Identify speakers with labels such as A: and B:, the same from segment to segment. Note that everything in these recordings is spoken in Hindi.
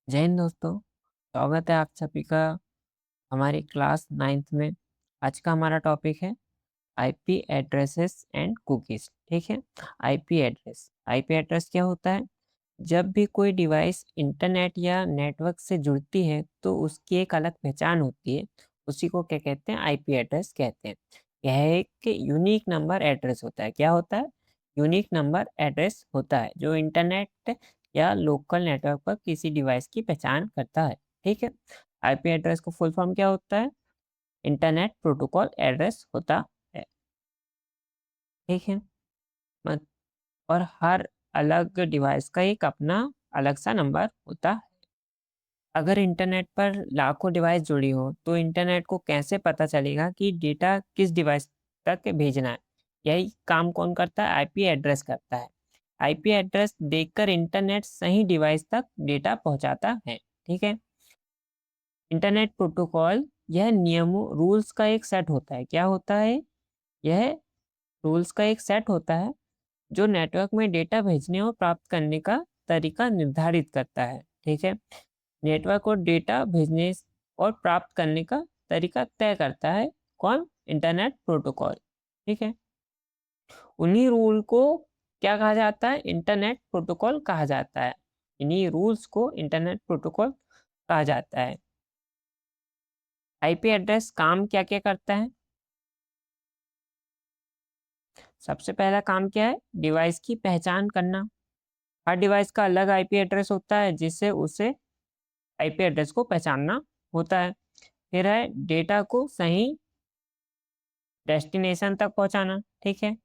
A: जय हिंद दोस्तों। स्वागत है आप सभी का हमारी क्लास 9th में। आज का हमारा टॉपिक है आईपी एड्रेसेस एंड कुकीज़। ठीक है। आईपी एड्रेस क्या होता है? जब भी कोई डिवाइस इंटरनेट या नेटवर्क से जुड़ती है तो उसकी एक अलग पहचान होती है। उसी को क्या कहते हैं? आईपी एड्रेस कहते हैं। यह एक यूनिक नंबर एड्रेस होता है। क्या होता है? यूनिक नंबर एड्रेस होता है जो इंटरनेट या लोकल नेटवर्क पर किसी डिवाइस की पहचान करता है। ठीक है। आईपी एड्रेस का फुल फॉर्म क्या होता है? इंटरनेट प्रोटोकॉल एड्रेस होता है। ठीक है। मत- और हर अलग डिवाइस का एक अपना अलग सा नंबर होता है। अगर इंटरनेट पर लाखों डिवाइस जुड़ी हो तो इंटरनेट को कैसे पता चलेगा कि डेटा किस डिवाइस तक भेजना है? यही काम कौन करता है? आईपी एड्रेस करता है। आईपी एड्रेस देखकर इंटरनेट सही डिवाइस तक डेटा पहुंचाता है। ठीक है। इंटरनेट प्रोटोकॉल यह नियमों रूल्स का एक सेट होता है। क्या होता है? यह रूल्स का एक सेट होता है जो नेटवर्क में डेटा भेजने और प्राप्त करने का तरीका निर्धारित करता है। ठीक है। नेटवर्क और डेटा भेजने और प्राप्त करने का तरीका तय करता है कौन? Internet protocol. ठीक है। उन्हीं रूल को क्या कहा जाता है? इंटरनेट प्रोटोकॉल कहा जाता है। इन्हीं रूल्स को इंटरनेट प्रोटोकॉल कहा जाता है। आईपी एड्रेस काम क्या क्या करता है? सबसे पहला काम क्या है? डिवाइस की पहचान करना। हर डिवाइस का अलग आईपी एड्रेस होता है जिससे उसे आईपी एड्रेस को पहचानना होता है। फिर है डेटा को सही डेस्टिनेशन तक पहुंचाना। ठीक है।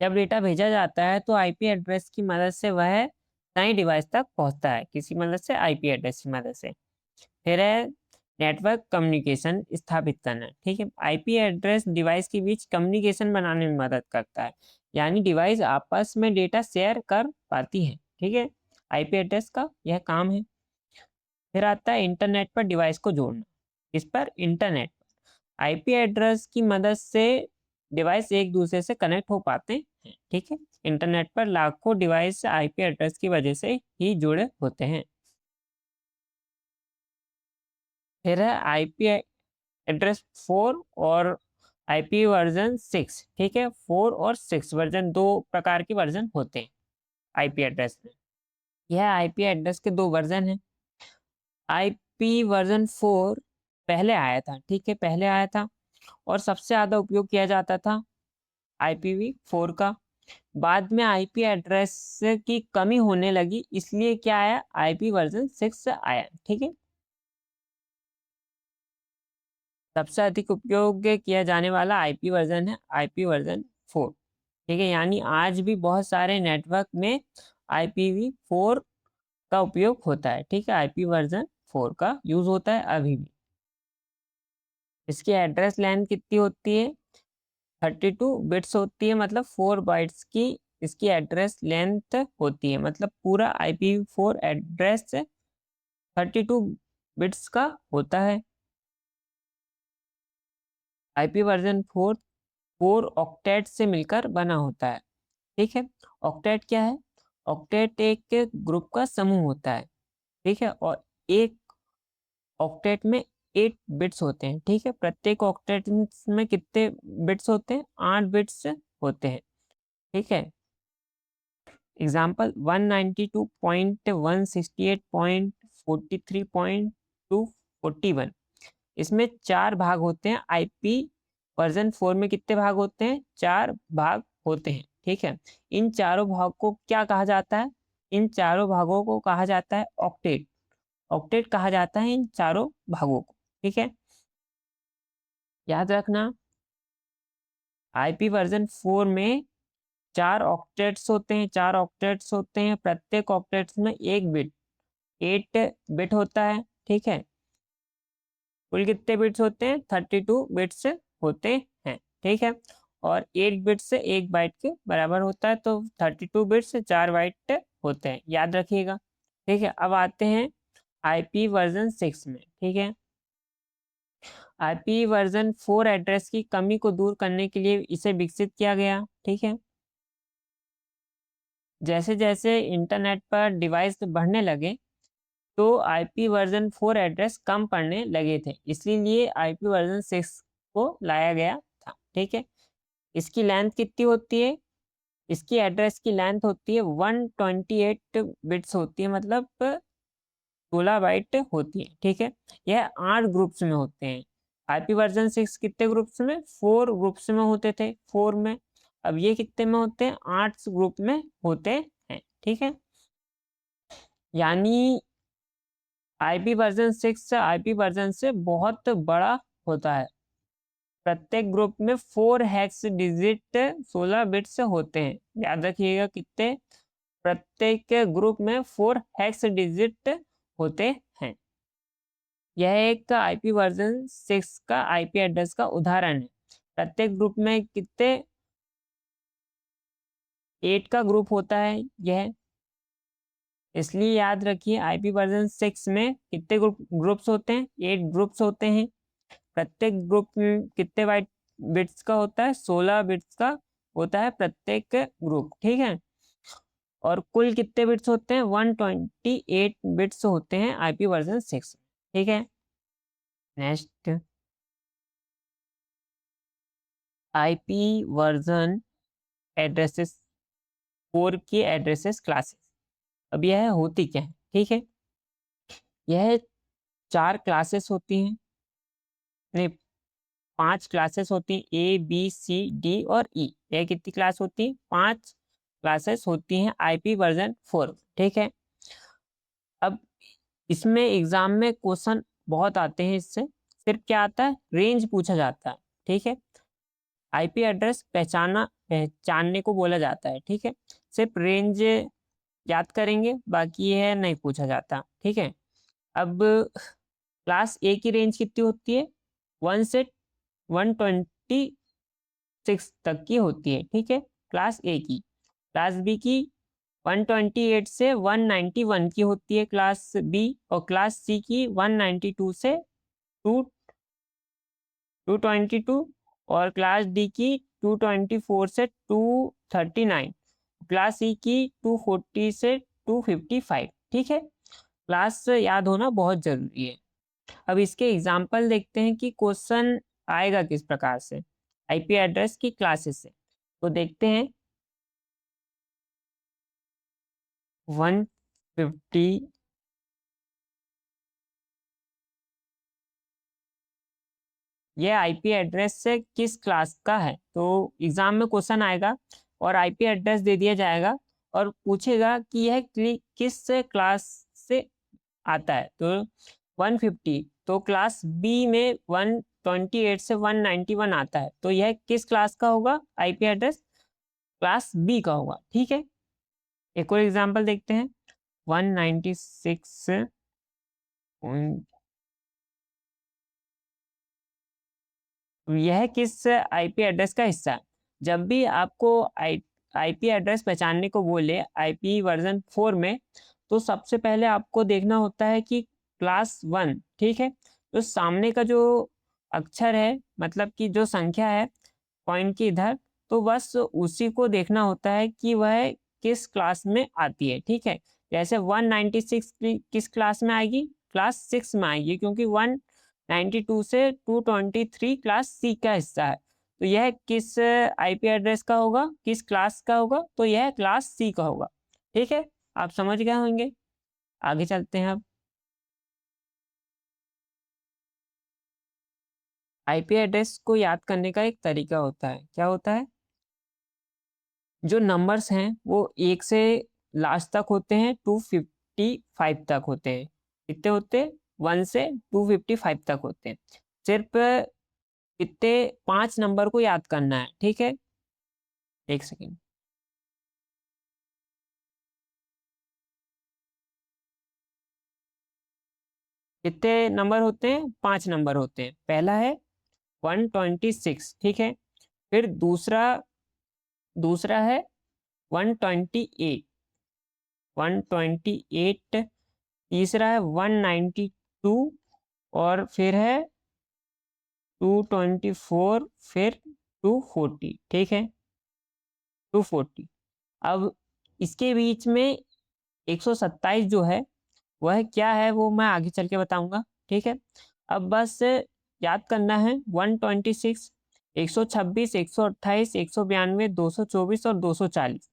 A: जब डेटा भेजा जाता है तो आईपी एड्रेस की मदद से वह सही डिवाइस तक पहुंचता है। किसी मदद से? आईपी एड्रेस की मदद से। फिर है नेटवर्क कम्युनिकेशन स्थापित करना। ठीक है। आईपी एड्रेस डिवाइस के बीच कम्युनिकेशन बनाने में मदद करता है, यानी डिवाइस आपस में डेटा शेयर कर पाती है। ठीक है। आईपी एड्रेस का यह काम है। फिर आता है इंटरनेट पर डिवाइस को जोड़ना। इस पर इंटरनेट आईपी एड्रेस की मदद से डिवाइस एक दूसरे से कनेक्ट हो पाते हैं। ठीक है। इंटरनेट पर लाखों डिवाइस आईपी एड्रेस की वजह से ही जुड़े होते हैं। फिर है आईपी एड्रेस 4 और आईपी वर्जन 6। ठीक है। 4 और 6 वर्जन, दो प्रकार के वर्जन होते हैं आईपी एड्रेस में। यह आईपी एड्रेस के दो वर्जन हैं। आईपी वर्जन 4 पहले आया था। ठीक है। पहले आया था और सबसे ज़्यादा उपयोग किया जाता था IPv4 का। बाद में आईपी एड्रेस की कमी होने लगी, इसलिए क्या आया? आईपी वर्जन 6 आया। ठीक है। सबसे अधिक उपयोग किया जाने वाला आईपी वर्जन है आईपी वर्जन 4। ठीक है। यानी आज भी बहुत सारे नेटवर्क में IPv4 का उपयोग होता है। ठीक है। आईपी वर्जन 4 का यूज होता है अभी भी। इसकी एड्रेस लेंथ कितनी होती है? 32 बिट्स होती है, मतलब 4 बाइट्स की इसकी एड्रेस लेंथ होती है। मतलब पूरा IPv4 एड्रेस 32 बिट्स का होता है। आईपी वर्जन 4 4 ऑक्टेट से मिलकर बना होता है। ठीक है। ऑक्टेट क्या है? ऑक्टेट एक ग्रुप का समूह होता है। ठीक है। और एक ऑक्टेट में 8 बिट्स होते हैं। ठीक है। प्रत्येक ऑक्टेट में कितने बिट्स होते हैं? 8 बिट्स होते हैं। ठीक है। एग्जाम्पल 192.168.43.241। इसमें 4 भाग होते हैं। आईपी वर्जन 4 में कितने भाग होते हैं? 4 भाग होते हैं। ठीक है। इन चारों भाग को क्या कहा जाता है? इन चारों भागों को कहा जाता है ऑक्टेट। ऑक्टेट कहा जाता है इन चारों भागों को। ठीक है। याद रखना, आईपी वर्जन 4 में 4 ऑक्टेट्स होते हैं। प्रत्येक ऑक्टेट्स में 1 बिट 8 बिट होता है। ठीक है। कुल कितने बिट्स होते हैं? 32 बिट्स होते हैं। ठीक है। और 8 बिट से 1 बाइट के बराबर होता है, तो 32 बिट्स से 4 बाइट होते हैं। याद रखिएगा। ठीक है। अब आते हैं आईपी वर्जन 6 में। ठीक है। आईपी वर्जन 4 एड्रेस की कमी को दूर करने के लिए इसे विकसित किया गया। ठीक है। जैसे जैसे इंटरनेट पर डिवाइस बढ़ने लगे तो IP वर्जन 4 एड्रेस कम पड़ने लगे थे, इसलिए IP वर्जन 6 को लाया गया था। ठीक है, इसकी लेंथ कितनी होती है? इसकी एड्रेस की लेंथ होती है 128 बिट्स होती है, मतलब 16 बाइट होती है। ठीक है, यह 8 ग्रुप्स में होते हैं। IP वर्जन 6 कितने ग्रुप्स में? 4 ग्रुप्स में होते थे, 4 में। अब ये कितने में होते हैं? 8 ग्रुप में होते हैं। ठीक है, यानी IP वर्जन 6 IP वर्जन से बहुत बड़ा होता है। प्रत्येक ग्रुप में 4 हेक्स डिजिट 16 बिट्स होते हैं। याद रखिएगा कितने? प्रत्येक ग्रुप में 4 हेक्स डिजिट होते हैं। यह एक IP वर्जन 6 का IP एड्रेस का उदाहरण है। प्रत्येक ग्रुप में कितने? 8 का ग्रुप होता है यह, इसलिए याद रखिए IP वर्जन 6 में कितने ग्रुप्स होते हैं? 8 ग्रुप्स होते हैं। प्रत्येक ग्रुप में कितने बाइट बिट्स का होता है? 16 बिट्स का होता है प्रत्येक ग्रुप। ठीक है, और कुल कितने बिट्स होते हैं? 128 बिट्स होते हैं IP वर्जन 6। ठीक है, नेक्स्ट IP वर्जन एड्रेसेस 4 की एड्रेसेस क्लासेस। अब यह होती क्या है? ठीक है, यह 4 क्लासेस होती हैं, नहीं 5 क्लासेस होती हैं, A B C D और E। यह कितनी क्लास होती है? 5 क्लासेस होती हैं IP वर्जन 4। ठीक है, अब इसमें एग्जाम में क्वेश्चन बहुत आते हैं, इससे सिर्फ क्या आता है? रेंज पूछा जाता है। ठीक है, IP एड्रेस पहचानने को बोला जाता है। ठीक है, सिर्फ रेंज याद करेंगे, बाकी है नहीं पूछा जाता। ठीक है, अब क्लास ए की रेंज कितनी होती है? 1 से 126 तक की होती है। ठीक है, क्लास ए की। क्लास बी की 128 से 191 की होती है क्लास बी, और क्लास सी की 192 से 2 222, और क्लास डी की 224 से 239, क्लास सी की 240 से 255। ठीक है, क्लास याद होना बहुत जरूरी है। अब इसके एग्जाम्पल देखते हैं कि क्वेश्चन आएगा किस प्रकार से IP एड्रेस की क्लासेस से। तो देखते हैं 150, ये IP एड्रेस से किस क्लास का है? तो एग्जाम में क्वेश्चन आएगा और IP एड्रेस दे दिया जाएगा और पूछेगा कि यह किस क्लास से आता है। तो 150 तो क्लास बी में 128 से 191 आता है, तो यह किस क्लास का होगा? IP एड्रेस क्लास बी का होगा। ठीक है, एक और एग्जांपल देखते हैं 196। यह किस IP एड्रेस का हिस्सा है? जब भी आपको IP एड्रेस पहचानने को बोले IP वर्जन 4 में, तो सबसे पहले आपको देखना होता है कि क्लास 1। ठीक है, तो सामने का जो अक्षर है, मतलब कि जो संख्या है पॉइंट की इधर, तो बस उसी को देखना होता है कि वह किस क्लास में आती है। ठीक है, जैसे 196 किस क्लास में आएगी? क्लास 6 में आएगी, क्योंकि 192 से 223 क्लास सी का हिस्सा है। तो यह किस IP एड्रेस का होगा? किस क्लास का होगा? तो यह क्लास सी का होगा। ठीक है, आप समझ गए होंगे। आगे चलते हैं। अब IP एड्रेस को याद करने का एक तरीका होता है। क्या होता है? जो नंबर्स हैं वो 1 से लास्ट तक होते हैं, 255 तक होते हैं। कितने होते हैं? 1 से 255 तक होते हैं। सिर्फ कितने? 5 नंबर को याद करना है। ठीक है, एक सेकेंड। कितने नंबर होते हैं? 5 नंबर होते हैं। पहला है 126। ठीक है, फिर दूसरा दूसरा है 128, 128। तीसरा है 192, और फिर है 224, फिर 240। ठीक है, 240। अब इसके बीच में 127 जो है, वह क्या है वो मैं आगे चल के बताऊंगा, ठीक है। अब बस याद करना है 126, 126, 128, 192, 224 और 240,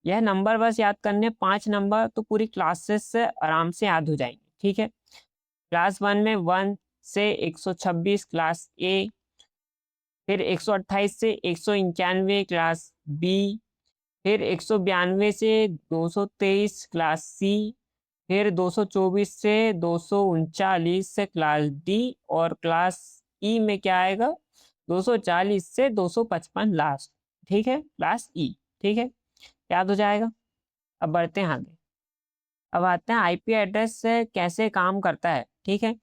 A: यह नंबर बस याद करने 5 नंबर, तो पूरी क्लासेस से आराम से याद हो जाएंगे, ठीक है। क्लास 1 में 1 से 126 क्लास ए, फिर 128 से 191 क्लास बी, फिर 192 से 223 क्लास सी, फिर 224 से 239 से क्लास डी, और क्लास ई में क्या आएगा 240 से 255 लास्ट, ठीक है, क्लास ई, ठीक है, याद हो जाएगा। अब बढ़ते हैं आगे। अब आते हैं आईपी एड्रेस से कैसे काम करता है, ठीक है।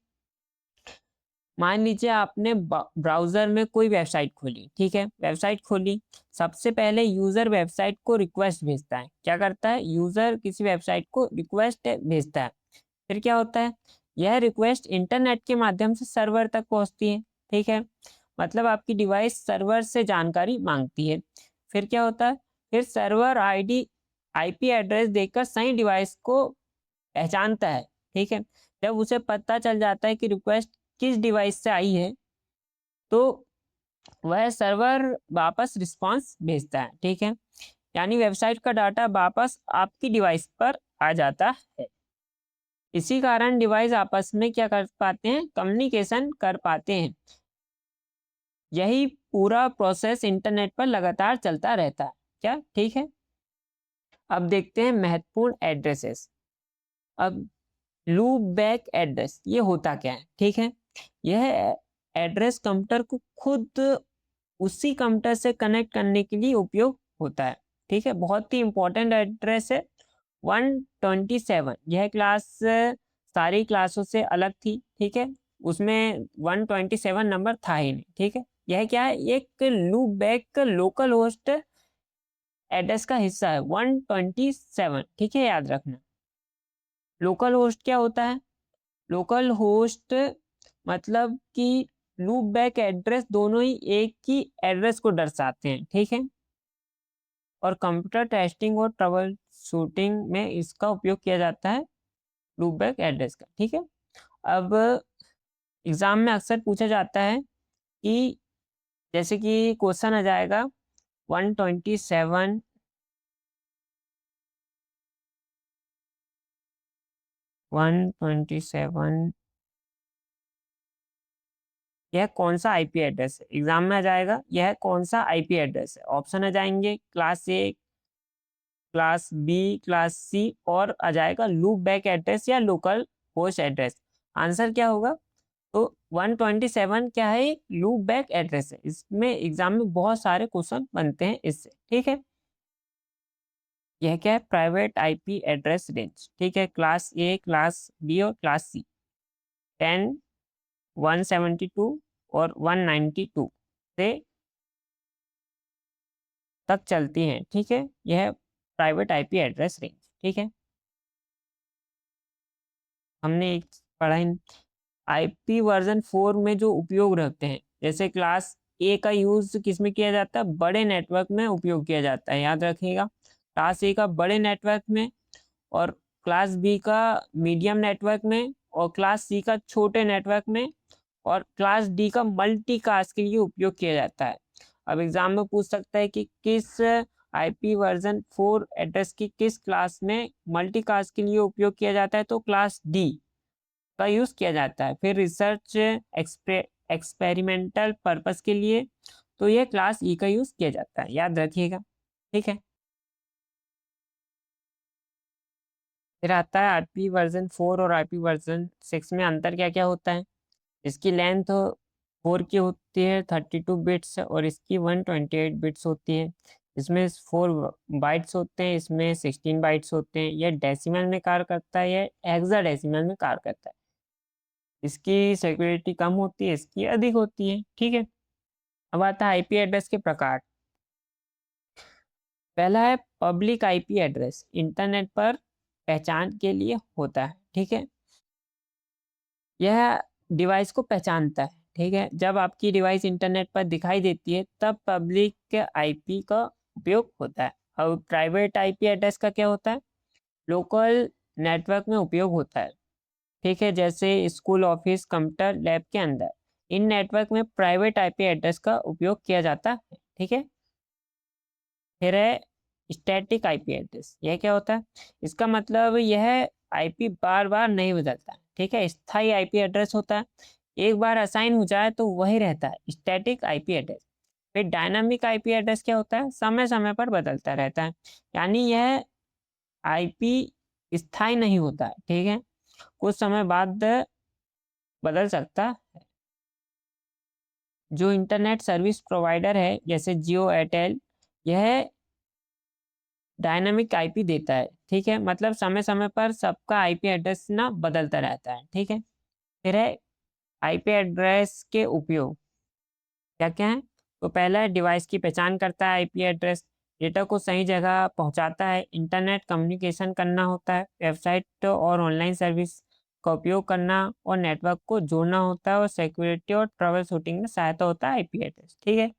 A: मान लीजिए आपने ब्राउजर में कोई वेबसाइट खोली, ठीक है, वेबसाइट खोली, सबसे पहले यूजर वेबसाइट को रिक्वेस्ट भेजता है, क्या करता है, यूजर किसी वेबसाइट को रिक्वेस्ट भेजता है, फिर क्या होता है, यह रिक्वेस्ट इंटरनेट के माध्यम से सर्वर तक पहुंचती है, ठीक है, मतलब आपकी डिवाइस सर्वर से जानकारी मांगती है, फिर क्या होता है, फिर सर्वर आईडी आईपी एड्रेस देकर सही डिवाइस को पहचानता है, ठीक है। जब उसे पता चल जाता है कि रिक्वेस्ट किस डिवाइस से आई है, तो वह सर्वर वापस रिस्पांस भेजता है, ठीक है, यानी वेबसाइट का डाटा वापस आपकी डिवाइस पर आ जाता है। इसी कारण डिवाइस आपस में क्या कर पाते हैं, कम्युनिकेशन कर पाते हैं। यही पूरा प्रोसेस इंटरनेट पर लगातार चलता रहता है, क्या, ठीक है। अब देखते हैं महत्वपूर्ण एड्रेसेस। अब लूप बैक एड्रेस ये होता क्या है, ठीक है। यह एड्रेस कंप्यूटर को खुद उसी कंप्यूटर से कनेक्ट करने के लिए उपयोग होता है, ठीक है, बहुत ही इंपॉर्टेंट एड्रेस है। 127, यह क्लास सारी क्लासों से अलग थी, ठीक है, उसमें 127 नंबर था ही नहीं, ठीक है। यह क्या है, एक loop back local host address का हिस्सा है 127, ठीक है, याद रखना। लोकल होस्ट क्या होता है, लोकल होस्ट मतलब कि लूप बैक एड्रेस दोनों ही एक ही एड्रेस को दर्शाते हैं, ठीक है, और कंप्यूटर टेस्टिंग और ट्रबल शूटिंग में इसका उपयोग किया जाता है लूप बैक एड्रेस का, ठीक है। अब एग्जाम में अक्सर पूछा जाता है कि जैसे कि क्वेश्चन आ जाएगा 127, 127 यह कौन सा आईपी एड्रेस है, एग्जाम में आ जाएगा यह कौन सा आईपी एड्रेस है, ऑप्शन आ जाएंगे class A, class B, class C, और आ जाएगा लूप बैक एड्रेस या लोकल होस्ट एड्रेस। आंसर क्या होगा, तो 127 क्या है, लूप बैक एड्रेस है, इसमें एग्जाम में बहुत सारे क्वेश्चन बनते हैं इससे, ठीक है। यह क्या है, प्राइवेट आईपी एड्रेस रेंज, ठीक है, क्लास ए, क्लास बी और क्लास सी, 10, 172 और 192 से तक चलती हैं, ठीक है, यह प्राइवेट आईपी एड्रेस रेंज, ठीक है। हमने एक पढ़ा आईपी वर्जन 4 में जो उपयोग रखते हैं, जैसे क्लास ए का यूज किस में किया जाता है, बड़े नेटवर्क में उपयोग किया जाता है, याद रखिएगा, क्लास ए का बड़े नेटवर्क में, और क्लास बी का मीडियम नेटवर्क में, और क्लास सी का छोटे नेटवर्क में, और क्लास डी का मल्टीकास्ट के लिए उपयोग किया जाता है। अब एग्जाम में पूछ सकता है कि किस आईपी वर्जन 4 एड्रेस की किस क्लास में मल्टीकास्ट के लिए उपयोग किया जाता है, तो क्लास डी का यूज किया जाता है। फिर रिसर्च एक्सपेरिमेंटल पर्पस के लिए तो ये क्लास ई का यूज किया जाता है, याद रखिएगा, ठीक है। फिर आता है आईपी वर्जन 4 और आईपी वर्जन 6 में अंतर क्या क्या होता है। इसकी लेंथ 4 की होती है 32 बिट्स, और इसकी 128 बिट्स होती है। इसमें 4 बाइट्स होते हैं, इसमें 16 बाइट्स होते हैं। यह डेसिमल में कार्य करता है, यह हेक्साडेसिमल में कार्य करता है। इसकी सिक्योरिटी कम होती है, इसकी अधिक होती है, ठीक है। अब आता है आईपी एड्रेस के प्रकार। पहला है पब्लिक आईपी एड्रेस, इंटरनेट पर पहचान के लिए होता है, ठीक है। यह डिवाइस को पहचानता है, ठीक है, जब आपकी डिवाइस इंटरनेट पर दिखाई देती है तब पब्लिक आईपी का उपयोग होता है। और प्राइवेट आईपी एड्रेस का क्या होता है, लोकल नेटवर्क में उपयोग होता है, ठीक है, जैसे स्कूल, ऑफिस, कंप्यूटर लैब के अंदर। इन नेटवर्क में प्राइवेट आईपी एड्रेस का उपयोग किया जाता है, ठीक है। फिर है स्टैटिक आईपी एड्रेस। यह क्या होता है? इसका मतलब यह आईपी बार बार नहीं बदलता है, ठीक है। स्थायी आईपी एड्रेस होता है, एक बार असाइन हो जाए तो वही रहता है, स्टैटिक आईपी एड्रेस। फिर डायनामिक आईपी एड्रेस क्या होता है? समय समय पर बदलता रहता है, यानी यह आईपी स्थायी नहीं होता है, ठीक है, कुछ समय बाद बदल सकता है। जो इंटरनेट सर्विस प्रोवाइडर है जैसे जियो, एयरटेल, यह डायनामिक आईपी देता है, ठीक है, मतलब समय समय पर सबका आईपी एड्रेस ना बदलता रहता है, ठीक है। फिर है आईपी एड्रेस के उपयोग क्या क्या है? तो पहला है डिवाइस की पहचान करता है आईपी एड्रेस, डेटा को सही जगह पहुंचाता है, इंटरनेट कम्युनिकेशन करना होता है, वेबसाइट और ऑनलाइन सर्विस का उपयोग करना और नेटवर्क को जोड़ना होता है, और सिक्योरिटी और ट्रबल शूटिंग में सहायता होता है आईपी एड्रेस, ठीक है।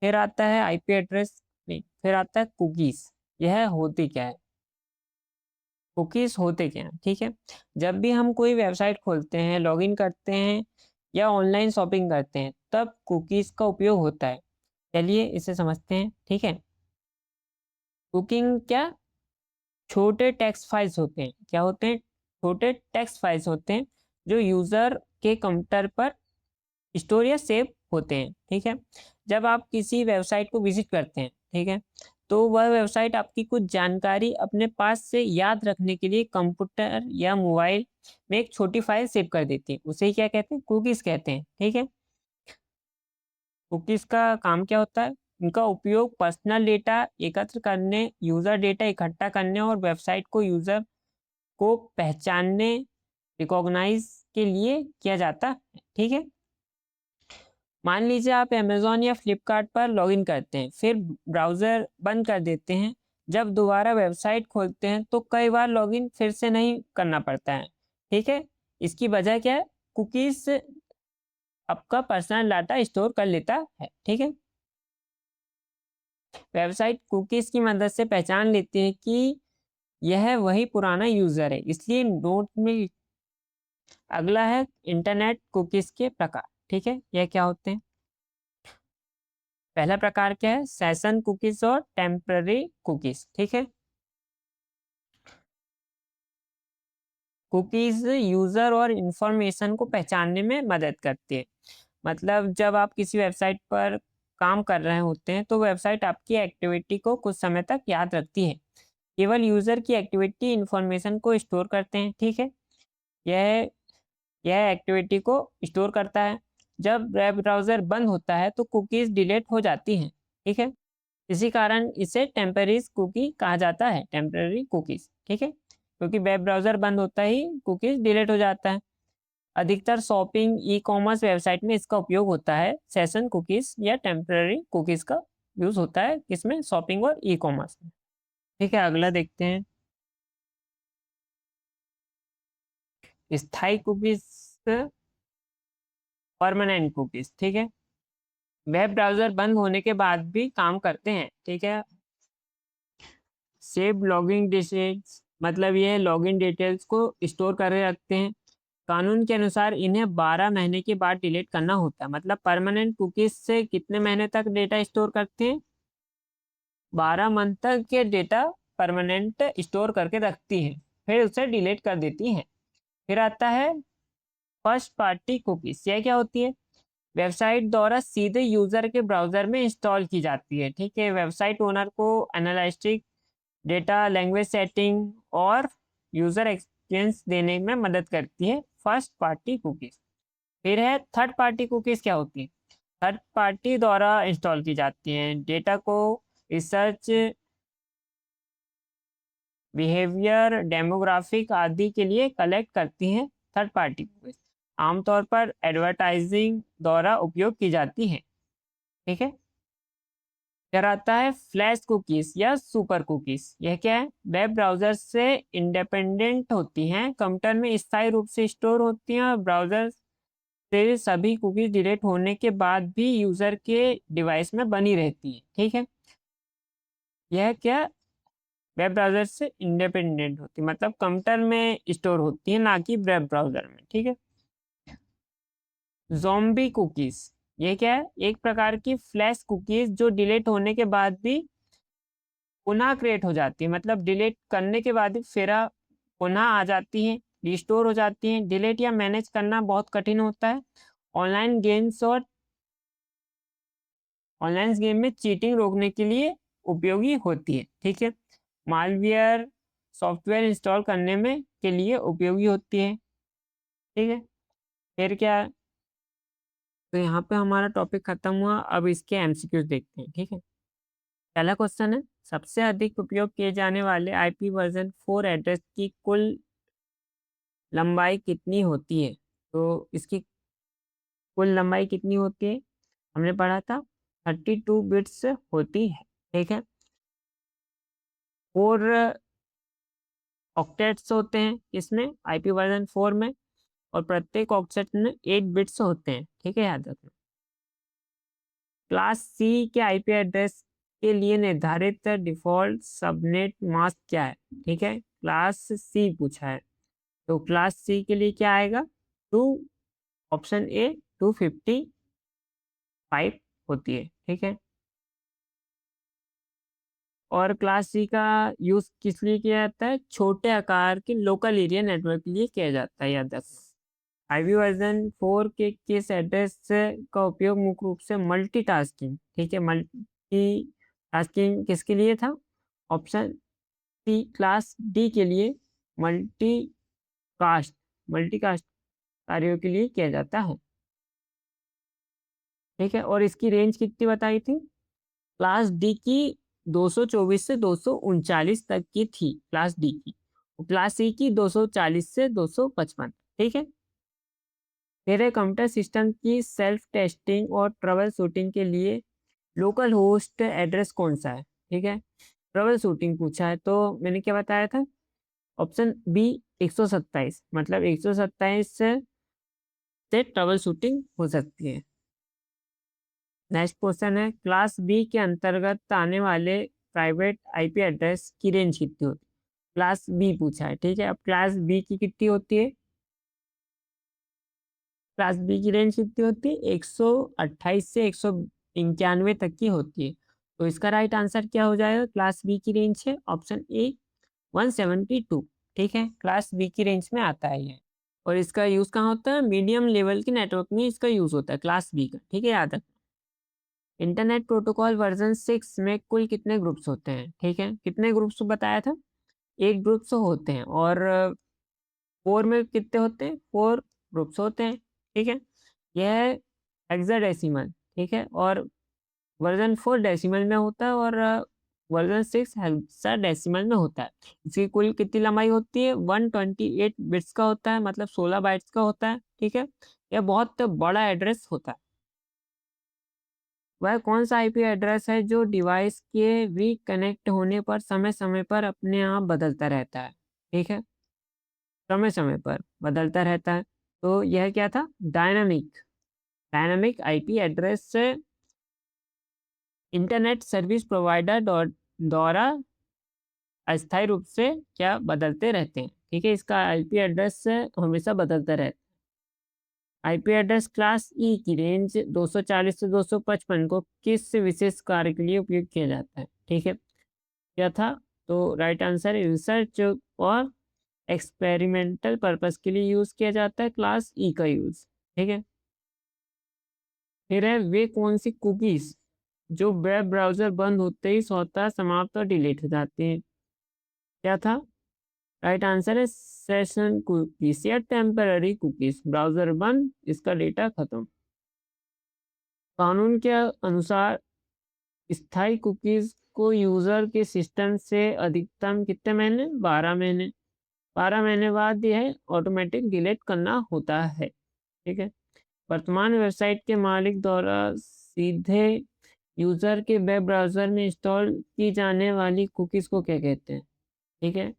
A: फिर आता है आईपी एड्रेस, नहीं, फिर आता है कुकीज। यह होती क्या है? कुकीज होते क्या हैं, ठीक है। जब भी हम कोई वेबसाइट खोलते हैं, लॉगिन करते हैं या ऑनलाइन शॉपिंग करते हैं, तब कुकीज का उपयोग होता है। चलिए इसे समझते हैं, ठीक है। कुकिंग क्या? छोटे टेक्स्ट फाइल्स होते हैं। क्या होते हैं? छोटे टेक्स्ट फाइल्स होते हैं जो यूजर के कंप्यूटर पर स्टोर या सेव होते हैं, ठीक है। जब आप किसी वेबसाइट को विजिट करते हैं, ठीक है, तो वह वेबसाइट आपकी कुछ जानकारी अपने पास से याद रखने के लिए कंप्यूटर या मोबाइल में एक छोटी फाइल सेव कर देती है, उसे क्या कहते हैं? कुकीज कहते हैं, ठीक है। कुकीज का काम क्या होता है? उनका उपयोग पर्सनल डेटा एकत्र करने, यूजर डेटा इकट्ठा करने और वेबसाइट को यूजर को पहचानने, रिकॉग्नाइज के लिए किया जाता है, ठीक है। मान लीजिए आप अमेज़न या फ्लिपकार्ट पर लॉगिन करते हैं, फिर ब्राउज़र बंद कर देते हैं। जब दोबारा वेबसाइट खोलते हैं तो कई बार लॉगिन फिर से नहीं करना पड़ता है, ठीक है। इसकी वजह क्या है? कुकीज़ आपका पर्सनल डाटा स्टोर कर लेता है, ठीक है। वेबसाइट कुकीज़ की मदद से पहचान लेती है कि यह वही पुराना यूज़र है, इसलिए नोट में अगला है इंटरनेट कुकीज़ के प्रकार, ठीक है। यह क्या होते हैं? पहला प्रकार क्या है? सेशन कुकीज और टेम्पररी कुकीज, ठीक है। कुकीज यूजर और इंफॉर्मेशन को पहचानने में मदद करती है। मतलब जब आप किसी वेबसाइट पर काम कर रहे होते हैं तो वेबसाइट आपकी एक्टिविटी को कुछ समय तक याद रखती है, केवल यूजर की एक्टिविटी इंफॉर्मेशन को स्टोर करते हैं, ठीक है। यह यह एक्टिविटी को स्टोर करता है। जब वेब ब्राउज़र बंद होता है तो कुकीज डिलीट हो जाती हैं, ठीक है। इसी कारण इसे टेम्पररी कुकी कहा जाता है, टेम्पररी कुकीज, ठीक है, क्योंकि वेब ब्राउज़र बंद होता ही कुकीज डिलीट हो जाता है। अधिकतर शॉपिंग, ई कॉमर्स वेबसाइट में इसका उपयोग होता है। सेशन कुकीज या टेम्पररी कुकीज का यूज होता है किसमें? शॉपिंग और ई कॉमर्स में, ठीक है। अगला देखते हैं स्थायी कुकीज, परमानेंट कुकीज, ठीक है। वेब ब्राउज़र बंद होने के बाद भी काम करते हैं, ठीक है। सेव लॉगिन डिटेल्स, मतलब ये लॉगिन डिटेल्स को स्टोर कर रखते हैं। कानून के अनुसार इन्हें 12 महीने के बाद डिलीट करना होता है। मतलब परमानेंट कुकीज से कितने महीने तक डेटा स्टोर करते हैं? 12 मंथ तक के डेटा परमानेंट स्टोर करके रखती है, फिर उसे डिलीट कर देती है। फिर आता है फर्स्ट पार्टी कुकीज। यह क्या होती है? वेबसाइट द्वारा सीधे यूजर के ब्राउजर में इंस्टॉल की जाती है, ठीक है। वेबसाइट ओनर को एनालिटिक्स, डेटा, लैंग्वेज सेटिंग और यूजर एक्सपीरियंस देने में मदद करती है फर्स्ट पार्टी कुकीज। फिर है थर्ड पार्टी कुकीज। क्या होती है? थर्ड पार्टी द्वारा इंस्टॉल की जाती हैं, डेटा को रिसर्च, बिहेवियर, डेमोग्राफिक आदि के लिए कलेक्ट करती हैं। थर्ड पार्टी कुकीज आमतौर पर एडवर्टाइजिंग द्वारा उपयोग की जाती है, ठीक है। फिर आता है फ्लैश कुकीज या सुपर कुकीज। यह क्या है? वेब ब्राउजर से इंडिपेंडेंट होती हैं, कंप्यूटर में स्थायी रूप से स्टोर होती हैं और ब्राउजर से सभी कुकीज डिलीट होने के बाद भी यूजर के डिवाइस में बनी रहती है, ठीक है। यह क्या वेब ब्राउज़र से इंडिपेंडेंट होती है, मतलब कंप्यूटर में स्टोर होती है, ना कि वेब ब्राउज़र में, ठीक है। ज़ॉम्बी कुकीज़, ये क्या है? एक प्रकार की फ्लैश कुकीज़ जो डिलीट होने के बाद भी पुनः क्रिएट हो जाती है, मतलब डिलीट करने के बाद भी फिर पुनः आ जाती हैं, रिस्टोर हो जाती हैं। डिलीट या मैनेज करना बहुत कठिन होता है। ऑनलाइन गेम्स और ऑनलाइन गेम में चीटिंग रोकने के लिए उपयोगी होती है, ठीक है। मालवेयर सॉफ्टवेयर इंस्टॉल करने में के लिए उपयोगी होती है, ठीक है। फिर क्या है? तो यहाँ पे हमारा टॉपिक खत्म हुआ। अब इसके एमसीक्यूज देखते हैं, ठीक है। पहला क्वेश्चन है, सबसे अधिक उपयोग किए जाने वाले आईपी वर्जन 4 एड्रेस की कुल लंबाई कितनी होती है? तो इसकी कुल लंबाई कितनी होती है? हमने पढ़ा था 32 बिट्स होती है, ठीक है। 4 ऑक्टेट्स होते हैं इसमें, आईपी वर्जन 4 में, और प्रत्येक ऑक्टेट में 8 बिट्स होते हैं, ठीक है, याद रखना। क्लास सी के आईपी एड्रेस के लिए निर्धारित डिफॉल्ट सबनेट मास्क क्या है? ठीक है, क्लास सी पूछा है, तो क्लास सी के लिए क्या आएगा? 2, ऑप्शन ए 255 होती है, ठीक है। और क्लास सी का यूज किस लिए किया जाता है? छोटे आकार के लोकल एरिया नेटवर्क के लिए किया जाता है, याद रखना। आईपी वर्जन 4 के किस एड्रेस का उपयोग मुख्य रूप से मल्टीटास्किंग, ठीक है, मल्टीटास्किंग किसके लिए था? ऑप्शन सी क्लास डी के लिए मल्टीकास्ट मल्टीकास्ट कार्यों के लिए किया जाता है, ठीक है। और इसकी रेंज कितनी बताई थी? क्लास डी की 224 से 239 तक की थी, क्लास डी की। क्लास सी की 240 से 255, ठीक है। मेरे कंप्यूटर सिस्टम की सेल्फ टेस्टिंग और ट्रबल शूटिंग के लिए लोकल होस्ट एड्रेस कौन सा है? ठीक है, ट्रबल शूटिंग पूछा है, तो मैंने क्या बताया था? ऑप्शन बी 127, मतलब 127 से ट्रबल शूटिंग हो सकती है। नेक्स्ट क्वेश्चन है, क्लास बी के अंतर्गत आने वाले प्राइवेट आईपी एड्रेस की रेंज कितनी होती है? क्लास बी पूछा है, ठीक है। अब क्लास बी की कितनी होती है? क्लास बी की रेंज कितनी होती है? 128 से 191 तक की होती है। तो इसका राइट आंसर क्या हो जाएगा? क्लास बी की रेंज है ऑप्शन ए 172, ठीक है, क्लास बी की रेंज में आता है ये। और इसका यूज कहाँ होता है? मीडियम लेवल के नेटवर्क में इसका यूज होता है, क्लास बी का, ठीक है, याद रखना। इंटरनेट प्रोटोकॉल वर्जन 6 में कुल कितने ग्रुप्स होते हैं? ठीक है, कितने ग्रुप्स बताया था? 8 ग्रुप्स होते हैं। और 4 में कितने होते हैं? 4 ग्रुप्स होते हैं, ठीक है। यह है हेक्साडेसिमल, ठीक है। और वर्जन 4 डेसिमल में होता है, और वर्जन 6 हेक्साडेसिमल में होता है। इसकी कुल कितनी लंबाई होती है? 128 बिट्स का होता है, मतलब 16 बाइट्स का होता है, ठीक है। यह बहुत बड़ा एड्रेस होता है। वह कौन सा आईपी एड्रेस है जो डिवाइस के रिकनेक्ट होने पर समय समय पर अपने आप बदलता रहता है? ठीक है, समय समय पर बदलता रहता है। तो यह क्या था? डायनामिक डायनामिक आईपी एड्रेस से इंटरनेट सर्विस प्रोवाइडर द्वारा अस्थायी रूप से क्या बदलते रहते हैं, ठीक है। इसका आईपी एड्रेस से हमेशा बदलता रहता है। आईपी एड्रेस क्लास ई की रेंज 240 से 255 को किस विशेष कार्य के लिए उपयोग किया जाता है? ठीक है, क्या था? तो राइट आंसर है रिसर्च और एक्सपेरिमेंटल पर्पस के लिए यूज किया जाता है क्लास ई का यूज, ठीक है। फिर है, वे कौन सी कुकीज जो वेब ब्राउजर बंद होते ही स्वतः समाप्त और डिलीट हो जाती हैं? क्या था? राइट आंसर है सेशन कुकीज या टेम्पररी कुकीज। ब्राउजर बंद, इसका डेटा खत्म। कानून के अनुसार स्थायी कुकीज को यूजर के सिस्टम से अधिकतम कितने महीने? 12 महीने। 12 महीने बाद यह ऑटोमेटिक डिलीट करना होता है, ठीक है। वर्तमान वेबसाइट के मालिक द्वारा सीधे यूजर के वेब ब्राउजर में इंस्टॉल की जाने वाली कुकीज को क्या कहते हैं? ठीक है,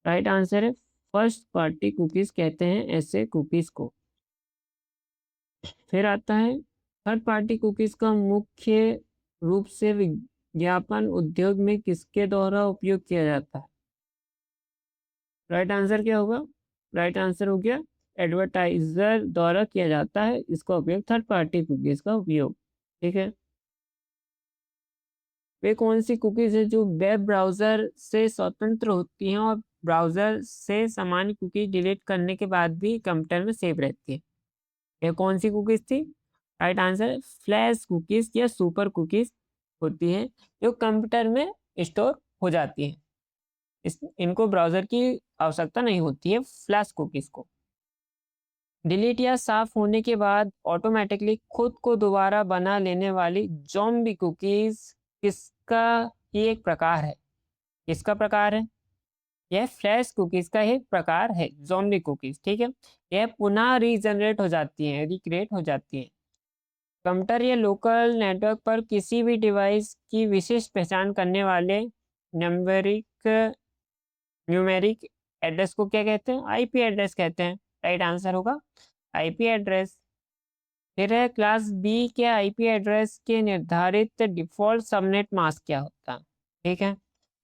A: राइट आंसर है फर्स्ट पार्टी कुकीज कहते हैं ऐसे कुकीज को। फिर आता है, थर्ड पार्टी कुकीज का मुख्य रूप से विज्ञापन उद्योग में किसके द्वारा उपयोग किया जाता है? राइट आंसर क्या होगा? राइट आंसर हो गया एडवर्टाइजर द्वारा किया जाता है इसका उपयोग, थर्ड पार्टी कुकीज का उपयोग। ठीक है। वे कौन सी कुकीज है जो वेब ब्राउजर से स्वतंत्र होती हैं और ब्राउजर से सामान्य कुकीज डिलीट करने के बाद भी कंप्यूटर में सेव रहती है? ये कौन सी कुकीज थी? राइट आंसर फ्लैश कुकीज या सुपर कुकीज होती है जो कंप्यूटर में स्टोर हो जाती है। इनको ब्राउजर की आवश्यकता नहीं होती है फ्लैश कुकीज को। डिलीट या साफ होने के बाद ऑटोमेटिकली खुद को दोबारा बना लेने वाली ज़ॉम्बी कुकीज किसका ही एक प्रकार है? किसका प्रकार है? यह फ्लैश कुकीज का एक प्रकार है ज़ॉम्बी कुकीज। ठीक है। यह पुनः रीजनरेट हो जाती हैं, रिक्रिएट हो जाती हैं। कंप्यूटर या लोकल नेटवर्क पर किसी भी डिवाइस की विशिष्ट पहचान करने वाले नंबरिक न्यूमेरिक एड्रेस को क्या कहते हैं? आईपी एड्रेस कहते हैं। राइट आंसर होगा आईपी एड्रेस। फिर है क्लास बी के आईपी एड्रेस के निर्धारित डिफॉल्ट सबनेट मास्क क्या होता है? ठीक है।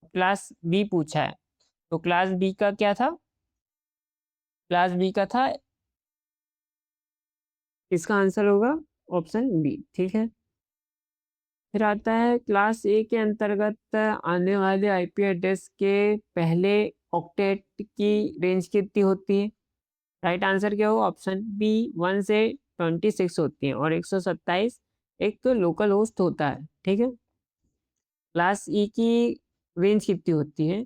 A: क्लास बी पूछा है तो क्लास बी का क्या था? क्लास बी का था, इसका आंसर होगा ऑप्शन बी। ठीक है। फिर आता है क्लास ए के अंतर्गत आने वाले आईपी एड्रेस के पहले ऑक्टेट की रेंज कितनी होती है? राइट आंसर क्या होगा? ऑप्शन बी 1 से 26 होती है और 127 एक तो लोकल होस्ट होता है। ठीक है। क्लास ई की रेंज कितनी होती है?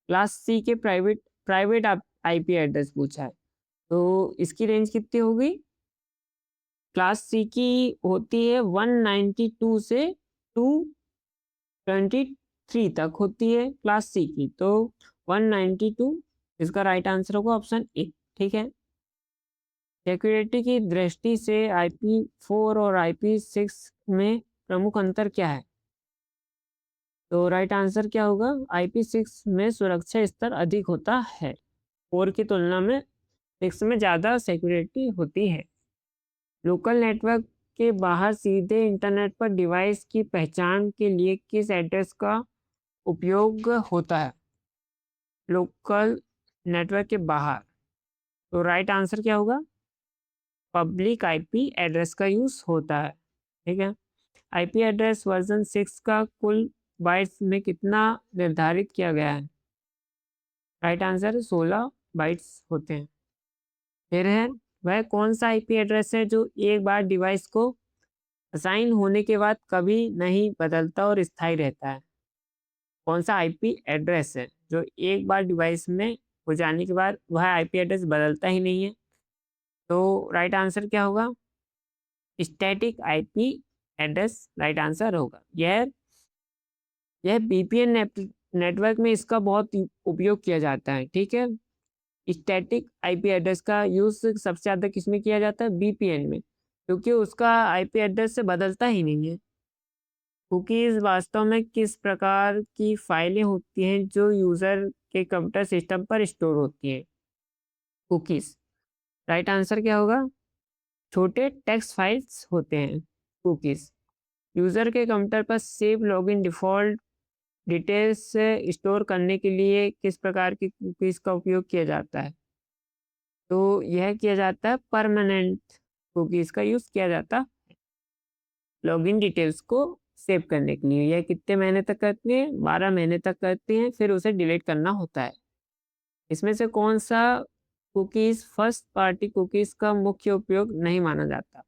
A: क्लास सी के प्राइवेट प्राइवेट आईपी एड्रेस पूछा है तो इसकी रेंज कितनी होगी? क्लास सी की होती है 192 से 223 तक होती है क्लास सी की, तो 192 इसका राइट आंसर होगा ऑप्शन ए। ठीक है। सिक्योरिटी की दृष्टि से IP4 और IP6 में प्रमुख अंतर क्या है? तो राइट आंसर क्या होगा? IP6 में सुरक्षा स्तर अधिक होता है, 4 की तुलना में 6 में ज़्यादा सिक्योरिटी होती है। लोकल नेटवर्क के बाहर सीधे इंटरनेट पर डिवाइस की पहचान के लिए किस एड्रेस का उपयोग होता है? लोकल नेटवर्क के बाहर, तो राइट आंसर क्या होगा? पब्लिक आईपी एड्रेस का यूज होता है। ठीक है। आईपी एड्रेस वर्जन 6 का कुल बाइट्स में कितना निर्धारित किया गया है? राइट आंसर 16 बाइट्स होते हैं। फिर है वह कौन सा आईपी एड्रेस है जो एक बार डिवाइस को असाइन होने के बाद कभी नहीं बदलता और स्थायी रहता है? कौन सा आईपी एड्रेस है जो एक बार डिवाइस में हो जाने के बाद वह आईपी एड्रेस बदलता ही नहीं है? तो राइट आंसर क्या होगा? Static IP address right answer होगा। यह बीपीएन नेटवर्क में इसका बहुत उपयोग किया जाता है। ठीक है। स्टैटिक आईपी एड्रेस का यूज सबसे ज़्यादा किस में किया जाता है? बीपीएन में, क्योंकि उसका आईपी एड्रेस से बदलता ही नहीं है। कुकीज़ वास्तव में किस प्रकार की फाइलें होती हैं जो यूज़र के कंप्यूटर सिस्टम पर स्टोर होती हैं? कुकीज़ राइट आंसर क्या होगा? छोटे टेक्स्ट फाइल्स होते हैं कुकीज़। यूज़र के कंप्यूटर पर सेव लॉगिन डिफ़ॉल्ट डिटेल्स से स्टोर करने के लिए किस प्रकार की कुकीज़ का उपयोग किया जाता है? तो यह किया जाता है परमानेंट कुकीज़ का यूज़ किया जाता लॉगिन डिटेल्स को सेव करने के लिए। यह कितने महीने तक करती हैं? 12 महीने तक करती हैं, फिर उसे डिलीट करना होता है। इसमें से कौन सा कुकीज़ फर्स्ट पार्टी कुकीज़ का मुख्य उपयोग नहीं माना जाता?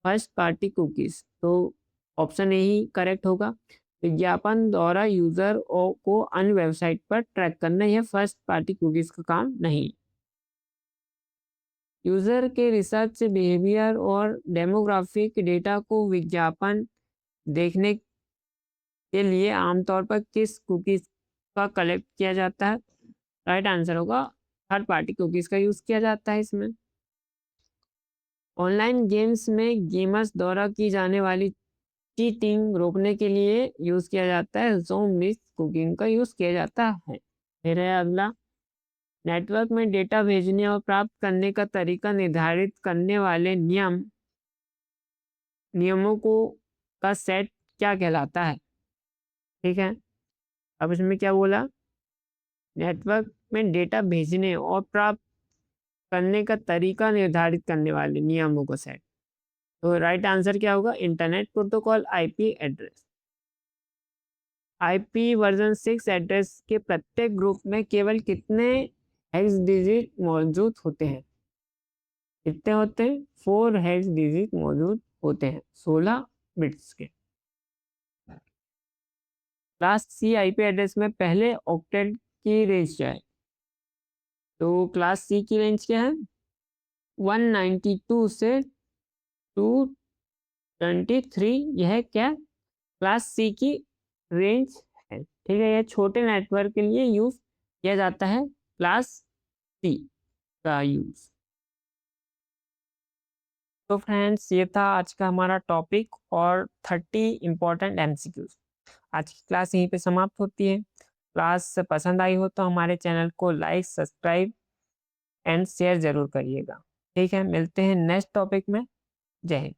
A: फर्स्ट पार्टी कुकीज़, तो ऑप्शन ए ही करेक्ट होगा। विज्ञापन द्वारा यूज़र को अन्य वेबसाइट पर ट्रैक करना, यह फर्स्ट पार्टी कुकीज़ का काम नहीं। यूज़र के रिसर्च बिहेवियर और डेमोग्राफिक डेटा को विज्ञापन देखने के लिए आमतौर पर किस कुकीज़ का कलेक्ट किया जाता है? राइट आंसर होगा थर्ड पार्टी कुकीज़ का यूज़ किया जाता है इसमें। ऑनलाइन गेम्स में गेमर्स द्वारा की जाने वाली चीटिंग रोकने के लिए यूज़ किया जाता है ज़ोंबी कुकिंग का यूज़ किया जाता है। फिर है अगला, नेटवर्क में डेटा भेजने और प्राप्त करने का तरीका निर्धारित करने वाले नियमों को का सेट क्या कहलाता है, ठीक है। अब इसमें क्या बोला, नेटवर्क में डेटा भेजने और प्राप्त करने का तरीका निर्धारित करने वाले नियमों को सेट। तो राइट आंसर क्या होगा, internet protocol IP address. IP version 6 address के प्रत्येक ग्रुप में केवल कितने हेक्स डिजिट मौजूद होते हैं, कितने होते हैं, 4 हेक्स डिजिट मौजूद होते हैं 16 बिट्स के। क्लास सी आईपी एड्रेस में पहले ऑक्टेट की रेंज क्या है, तो क्लास सी की रेंज क्या है, 192 से 223। यह क्या, क्लास सी की रेंज है, ठीक है। यह छोटे नेटवर्क के लिए यूज किया जाता है, क्लास सी का यूज। तो फ्रेंड्स, ये था आज का हमारा टॉपिक और 30 इंपॉर्टेंट एमसीक्यूज। आज की क्लास यहीं पे समाप्त होती है। क्लास पसंद आई हो तो हमारे चैनल को लाइक, सब्सक्राइब एंड शेयर जरूर करिएगा, ठीक है। मिलते हैं नेक्स्ट टॉपिक में। जय हिंद।